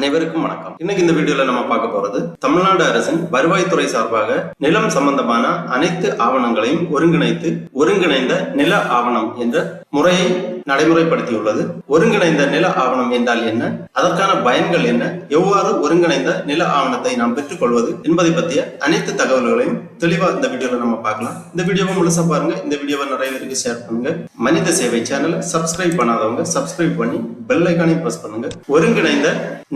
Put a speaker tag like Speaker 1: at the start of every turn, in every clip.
Speaker 1: அனைவருக்கும் வணக்கம். இன்னைக்கு இந்த வீடியோல நம்ம பார்க்க போறது தமிழ்நாடு அரசின் வருவாய்த்துறை சார்பாக நிலம் சம்பந்தமான அனைத்து ஆவணங்களையும் ஒருங்கிணைந்த நில ஆவணம் என்ற முறையை நடைமுறைப்படுத்தியுள்ளது. ஒருங்கிணைந்த நில ஆவணம் என்றால் என்ன, அதற்கான பயன்கள் என்ன, எவ்வாறு ஒருங்கிணைந்த நில ஆவணத்தை நாம் பெற்றுக் கொள்வது என்பதை பற்றிய அனைத்து தகவல்களையும் தெளிவா இந்த வீடியோல நம்ம பார்க்கலாம். இந்த வீடியோவை முழுசா பாருங்க. இந்த வீடியோவை நிறைய பேருக்கு ஷேர் பண்ணுங்க. மனித சேவை சேனலை சப்ஸ்கிரைப் பண்ணாதவங்க சப்ஸ்கிரைப் பண்ணி பெல் ஐகானை பிரஸ் பண்ணுங்க. ஒருங்கிணைந்த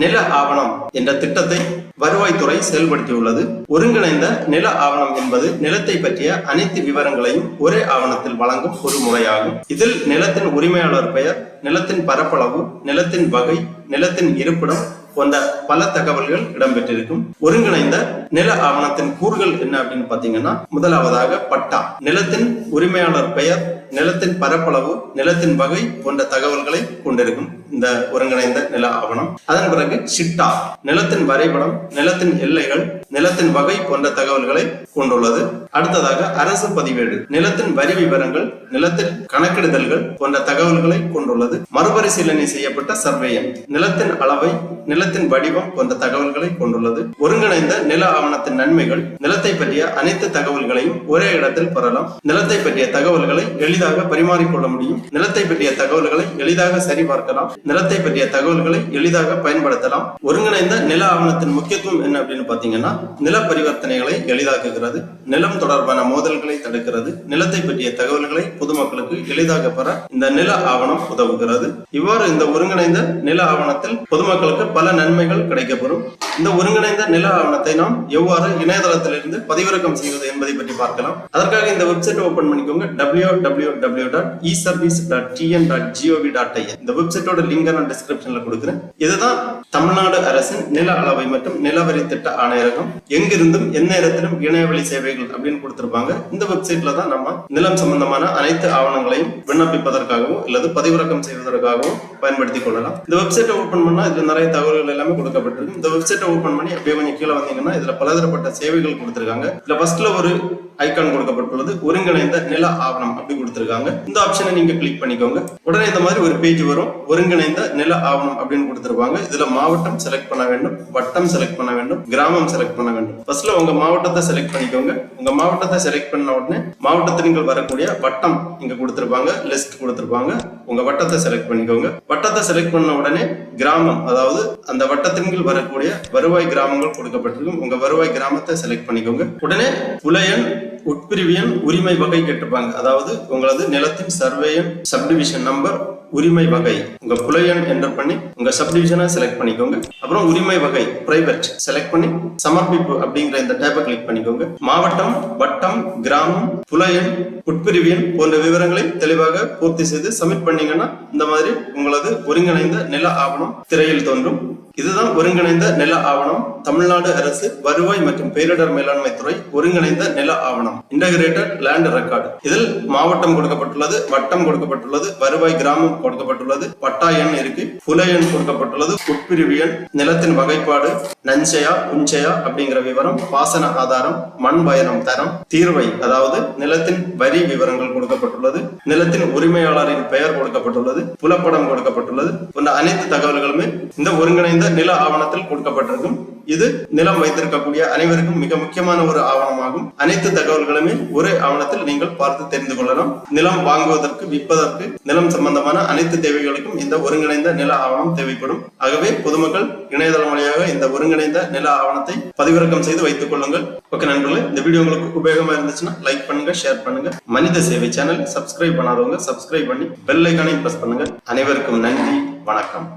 Speaker 1: நில ஆவணம் என்ற திட்டத்தை வருவாய்த்துறை செயல்படுத்தியுள்ளது. ஒருங்கிணைந்த நில ஆவணம் என்பது நிலத்தை பற்றிய அனைத்து விவரங்களையும் ஒரே ஆவணத்தில் வழங்கும் ஒரு முறையாகும். இதில் நிலத்தின் உரிமையாளர் பெயர், நிலத்தின் பரப்பளவு, நிலத்தின் வகை, நிலத்தின் இருப்பிடம் போன்ற பல தகவல்கள் இடம்பெற்றிருக்கும். ஒருங்கிணைந்த நில ஆவணத்தின் கூறுகள் என்ன அப்படின்னு பாத்தீங்கன்னா, முதலாவதாக பட்டா, நிலத்தின் உரிமையாளர் பெயர், நிலத்தின் பரப்பளவு, நிலத்தின் வகை போன்ற தகவல்களை கொண்டிருக்கும் இந்த ஒருங்கிணைந்த நில ஆவணம். அதன் பிறகு சிட்டா, நிலத்தின் வரைபடம், நிலத்தின் எல்லைகள், நிலத்தின் வகை போன்ற தகவல்களை கொண்டுள்ளது. அடுத்ததாக அரசு பதிவேடு, நிலத்தின் வரி விவரங்கள், நிலத்தின் கணக்கெடுதல்கள் போன்ற தகவல்களை கொண்டுள்ளது. மறுபரிசீலனை செய்யப்பட்ட சர்வேயன், நிலத்தின் அளவை, நிலத்தின் வடிவம் போன்ற தகவல்களை கொண்டுள்ளது. ஒருங்கிணைந்த நில ஆவணத்தின் நன்மைகள், நிலத்தை பற்றிய அனைத்து தகவல்களையும் ஒரே இடத்தில் பெறலாம். நிலத்தை பற்றிய தகவல்களை எளிதாக பரிமாறிக்கொள்ள முடியும். நிலத்தை பற்றிய தகவல்களை எளிதாக சரிபார்க்கலாம். நிலத்தை பற்றிய தகவல்களை எளிதாக பயன்படுத்தலாம். ஒருங்கிணைந்த நில ஆவணத்தின் முக்கியத்துவம் என்ன அப்படின்னு பாத்தீங்கன்னா, நில பரிவர்த்தனைகளை எளிதாக்குகிறது, நிலம் தொடர்பான மோதல்களை தடுக்கிறது, நிலத்தை பற்றிய தகவல்களை பொதுமக்களுக்கு எளிதாக பெற இந்த நில ஆவணம் உதவுகிறது. இவ்வாறு இந்த ஒருங்கிணைந்த நில ஆவணத்தில் பொதுமக்களுக்கு பல நன்மைகள் கிடைக்கப்பெறும். இந்த ஒருங்கிணைந்த நில ஆவணத்தை நாம் எவ்வாறு இணையதளத்திலிருந்து பதிவிறக்கம் செய்வது என்பதை பற்றி பார்க்கலாம். அதற்காக இந்த வெப்சைட் ஓபன் பண்ணிக்கோங்க. www.eservice.tn.gov.in. இந்த வெப்சைட்டோட லிங்க் நான் டிஸ்கிரிப்ஷன்ல கொடுக்கிறேன். இதுதான் தமிழ்நாடு அரசின் நில அளவை மற்றும் நிலவரி திட்ட ஆணையரகம். எங்கிருந்தும் எந்நேரத்திலும் இணையவழி சேவைகள் அப்படின்னு கொடுத்திருப்பாங்க. இந்த வெப்சைட்ல தான் நம்ம நிலம் சம்பந்தமான அனைத்து ஆவணங்களையும் விண்ணப்பிப்பதற்காகவும் அல்லது பதிவிறக்கம் செய்வதற்காகவும் பயன்படுத்திக் கொள்ளலாம். இந்த வெப்சைட்டை ஓபன் பண்ணா இதுல நிறைய தகவல்கள் எல்லாமே கொடுக்கப்பட்டிருக்கு. இந்த வெப்சைட்டை ஓபன் பண்ணி அப்படியே கொஞ்சம் கீழே வந்தீங்கன்னா இதுல பலதரப்பட்ட சேவைகள் கொடுத்திருக்காங்க. இதுல ஃபர்ஸ்ட்ல ஒரு ஐகான் கொடுக்கப்பட்டுள்ளது, ஒருங்கிணைந்த நில ஆவணம் அப்படி கொடுத்திருக்காங்க. இந்த ஆப்ஷனை நீங்க கிளிக் பண்ணிக்கோங்க. உடனே இந்த மாதிரி ஒரு பேஜ் வரும். ஒருங்கிணைந்த நில ஆவணம் அப்படின்னு கொடுத்திருப்பாங்க. இதுல மாவட்டம் செலக்ட் பண்ண வேண்டும், வட்டம் செலக்ட் பண்ண வேண்டும், கிராமம் செலக்ட் பண்ண வேண்டும். ஃபர்ஸ்ட்ல உங்க மாவட்டத்தை செலக்ட் பண்ணிக்கோங்க. உங்க மாவட்டத்தை செலக்ட் பண்ண உடனே மாவட்டத்தில் நீங்கள் வரக்கூடிய வட்டம் இங்க கொடுத்திருப்பாங்க, லிஸ்ட் கொடுத்திருப்பாங்க. உங்க வட்டத்தை செலக்ட் பண்ணிக்கோங்க. வட்டத்தை செலக்ட் பண்ண உடனே கிராமம், அதாவது அந்த வட்டத்தின் கீழ் வரக்கூடிய வருவாய் கிராமங்கள் கொடுக்கப்பட்டிருக்கும். உங்க வருவாய் கிராமத்தை செலக்ட் பண்ணிக்கோங்க. உடனே புலையன், உட்பிரிவியன், உரிமை வகை கேட்டிருப்பாங்க. அதாவது உங்களது நிலத்தின் சர்வேயன், சப்டிவிஷன் நம்பர், உரிமை வகை உங்க புலையன் என்டர் பண்ணி உங்க சப்டிவிஷனை செலக்ட் பண்ணிக்கோங்க. அப்புறம் உரிமை வகை பிரைவேட் செலக்ட் பண்ணி சமர்ப்பிப்பு அப்படிங்கிற இந்த டேப்பை கிளிக் பண்ணிக்கோங்க. மாவட்டம், வட்டம், கிராமம், புலையன், உட்பிரிவியன் போன்ற விவரங்களை தெளிவாக பூர்த்தி செய்து சப்மிட் பண்ணீங்கன்னா இந்த மாதிரி உங்களது ஒருங்கிணைந்த நில ஆவணம் திரையில் தோன்றும். இதுதான் ஒருங்கிணைந்த நில ஆவணம். தமிழ்நாடு அரசு வருவாய் மற்றும் பேரிடர் மேலாண்மை துறை ஒருங்கிணைந்த நில ஆவணம், இன்டகிரேட்டட் லேண்ட் ரெக்கார்டு. இதில் மாவட்டம் கொடுக்கப்பட்டுள்ளது, வட்டம் கொடுக்கப்பட்டுள்ளது, வருவாய் கிராமம் கொடுக்கப்பட்டுள்ளது, பட்டா எண் இருக்கு, புல எண் கொடுக்கப்பட்டுள்ளது, உட்பிரிவியன், நிலத்தின் வகைப்பாடு, நஞ்சையா புஞ்சையா அப்படிங்கிற விவரம், பாசன ஆதாரம், மண் பயணம் தரம், தீர்வை அதாவது நிலத்தின் வரி விவரங்கள் கொடுக்கப்பட்டுள்ளது, நிலத்தின் உரிமையாளரின் பெயர் கொடுக்கப்பட்டுள்ளது, புலப்படம் கொடுக்கப்பட்டுள்ளது போன்ற அனைத்து தகவல்களுமே இந்த ஒருங்கிணைந்த நில ஆவணத்தில் கொடுக்கப்பட்டிருக்கும். இது நிலம் வைத்திருக்கக்கூடிய அனைவருக்கும் மிக முக்கியமான ஒரு ஆவணமாகும். அனைத்து தகவல்களுமே ஒரே ஆவணத்தில் நீங்கள் பார்த்து தெரிந்து கொள்ளலாம். நிலம் வாங்குவதற்கு, விற்பதற்கு, நிலம் சம்பந்தமான அனைத்து தேவைகளுக்கும் இந்த ஒருங்கிணைந்த நில ஆவணம் தேவைப்படும். ஆகவே பொதுமக்கள் இணையதளம் வழியாக இந்த ஒருங்கிணைந்த நில ஆவணத்தை பதிவிறக்கம் செய்து வைத்துக் கொள்ளுங்கள். ஓகே நண்பர்களே, இந்த வீடியோ உங்களுக்கு உபயோகமா இருந்துச்சுன்னா லைக் பண்ணுங்க, ஷேர் பண்ணுங்க. மனித சேவை சேனல் சப்ஸ்கிரைப் பண்ணாதவங்க சப்ஸ்கிரைப் பண்ணி பெல் ஐகானை பிரஸ் பண்ணுங்க. அனைவருக்கும் நன்றி, வணக்கம்.